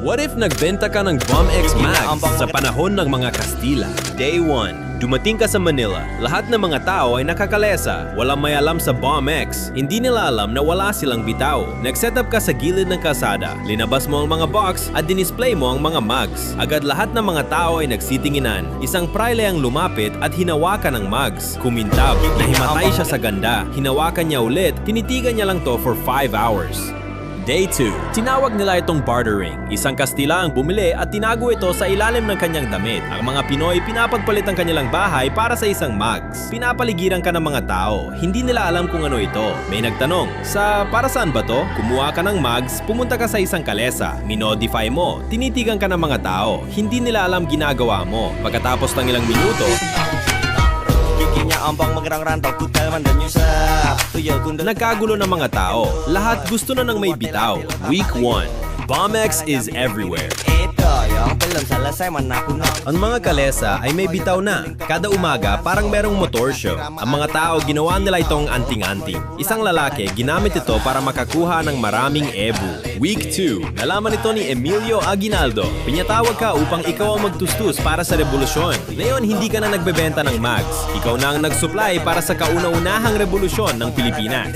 What if nagbenta ka ng Bomb X Mags sa panahon ng mga Kastila? Day 1. Dumating ka sa Manila. Lahat ng mga tao ay nakakalesa. Walang may alam sa Bomb X. Hindi nila alam na wala silang bitaw. Nag-setup ka sa gilid ng kalsada. Linabas mo ang mga box at dinisplay mo ang mga mugs. Agad lahat ng mga tao ay nagsitinginan. Isang praile ang lumapit at hinawakan ang mugs. Kumintab. Nahimatay siya sa ganda. Hinawakan niya ulit. Tinitigan niya lang to for 5 hours. Day 2. Tinawag nila itong bartering. Isang Kastila ang bumili at tinago ito sa ilalim ng kanyang damit. Ang mga Pinoy pinapagpalit ang kanilang bahay para sa isang mugs. Pinapaligiran ka ng mga tao. Hindi nila alam kung ano ito. May nagtanong, para saan ba to? Kumuha ka ng mugs, pumunta ka sa isang kalesa. Minodify mo. Tinitigan ka ng mga tao. Hindi nila alam ginagawa mo. Pagkatapos ng ilang minuto, nagkagulo ng mga tao. Lahat gusto na ng may bitaw. Week 1. Bomb X is everywhere. Ang mga kalesa ay may bitaw na. Kada umaga, parang merong motor show. Ang mga tao, ginawa nila itong anting-anting. Isang lalaki, ginamit ito para makakuha ng maraming ebu. Week 2. Nalaman ito ni Emilio Aguinaldo. Pinyatawag ka upang ikaw ang magtustus para sa revolusyon. Ngayon, hindi ka na nagbebenta ng mags. Ikaw na ang nagsupply para sa kauna-unahang revolusyon ng Pilipinas.